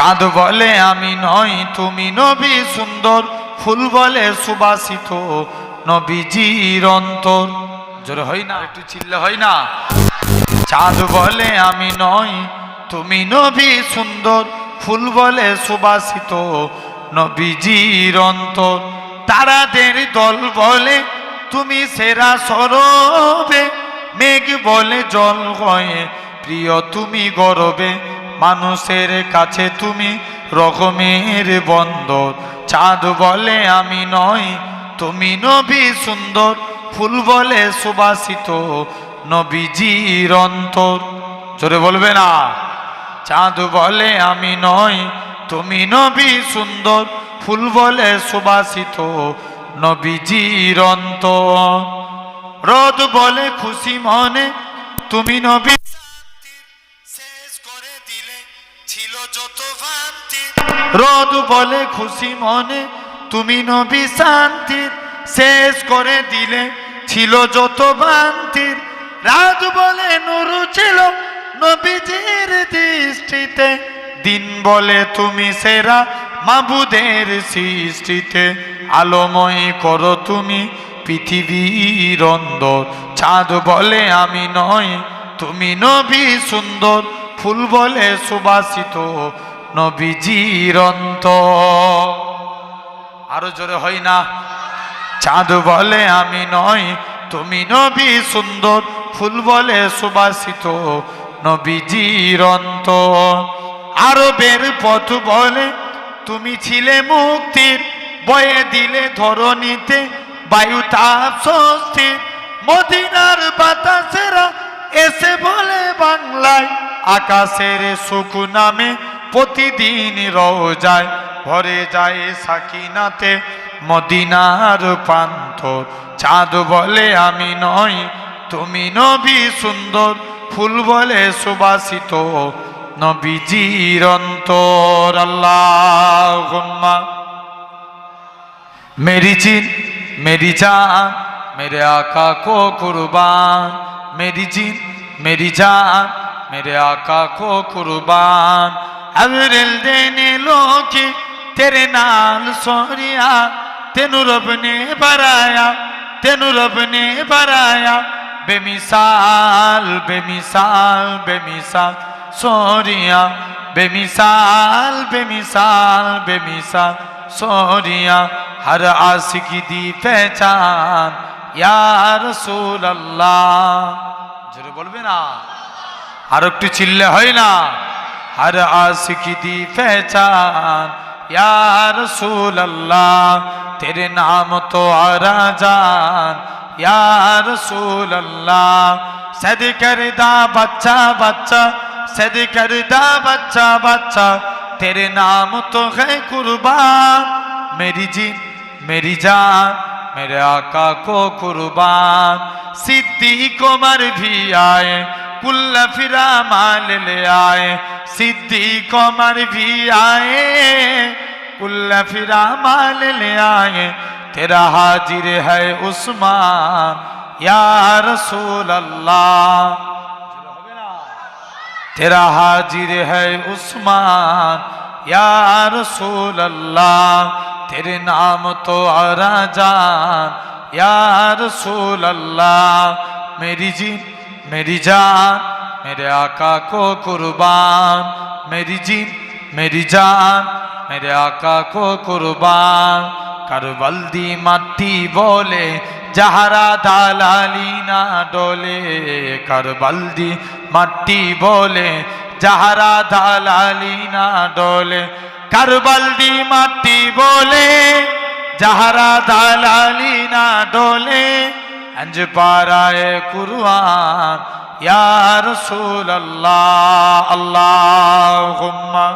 চাঁদ বলে আমি নই তুমি নবী সুন্দর, ফুল বলে সুবাসিত নবীজির অন্তর। জোরে হয় না, একটু চিল্লে হয় না? চাঁদ বলে আমি নই তুমি নবী সুন্দর, ফুল বলে সুবাসিত নবীজির অন্তর। তারাদের দল বলে তুমি সেরা সরবে, মেঘ বলে জল হয়ে প্রিয় তুমি গরবে, মানুষের কাছে তুমি রকমের বন্দর। চাঁদ বলে আমি নই তুমি নবী সুন্দর, ফুল বলে সুবাসিত নবীজির অন্তর। জোরে বলবে না? চাঁদ বলে আমি নই তুমি নবী সুন্দর, ফুল বলে সুবাসিত নবীজির অন্তর। রোদ বলে খুশি মনে তুমি নবী শেষ করে দিলে ছিল যত ভ্রান্তি। রোদ বলে খুশি মনে তুমি নবী শান্তির, শেষ করে দিলে ছিল যত ভ্রান্তির। রাত বলে নূর ছিল নবীজির দৃষ্টিতে, দিন বলে তুমি সেরা মাবুদের সৃষ্টিতে। আলোময় করো তুমি পৃথিবীর অন্দর। চাঁদ বলে আমি নই তুমি নবী সুন্দর, ফুল বলে সুবাসিত নবীজির অন্তর। আরো জোরে হয় না? চাঁদ বলে আমি নই তুমি নবী সুন্দর, ফুল বলে সুবাসিত নবীজির অন্তর। আরবের পথ বলে তুমি ছিলে মুক্তির, বয়ে দিলে ধরণীতে বায়ু তাপ স্বস্তির। মদিনার বাতাসেরা এসে বলে বাংলায়, আকাশের সুখ নামে প্রতিদিন রোজায় ভরে যায় সাকিনাতে মদিনার প্রান্তর। চাঁদ বলে আমি নই তুমি নবী সুন্দর, ফুল বলে সুবাসিত নবীজির অন্তর। আল্লাহুম্মা मेरी जीन मेरी जान मेरे आका को कुर्बान, मेरी जीन मेरी जान मेरे आका को कुर्बान। अवरल देने लोगे तेरे नाल सोरिया, तेनू रब ने बनाया तेनू रब ने बनाया, बेमिसाल बेमिसाल बेमिसाल सोरिया, बेमिसाल बेमिसाल बेमिसाल सोरिया। हर आशिकी दी पहचान या रसूल अल्लाह। জোরে বলবে না? আর একটু চিল্লে হয় না? हर आशिकी दी पहचान या रसूल अल्लाह, तेरे नाम तो आरा जान या रसूल अल्लाह। सद करदा बच्चा बच्चा सद करदा बच्चा बच्चा, तेरे नाम तो है कुर्बान। मेरी जीन मेरी जान मेरे आका को कुर्बान। सिद्दीक उमर भी आए कुल्ला फिरा माल ले आए, सिद्दीक उमर भी आए कुल्ला फिरा माल ले आए। तेरा हाजिर है उस्मान या रसूल अल्लाह, तेरा हाजिर है उस्मान या रसूल अल्लाह। तेरे नाम तो आरा जान या रसूल अल्लाह। मेरी जीन मेरी जान मेरे आका को कुर्बान, मेरी जीन मेरी जान मेरे आका को कुर्बान। करबल दी माटी बोले जहरा दालाली ना डोले, करबल दी माटी बोले जहरा दालाली ना डोले। करबल दी माटी बोले जहरा दालाली ना डोले, अंज पाराए कुर्बान या रसूल अल्लाह। अल्लाहुम्मा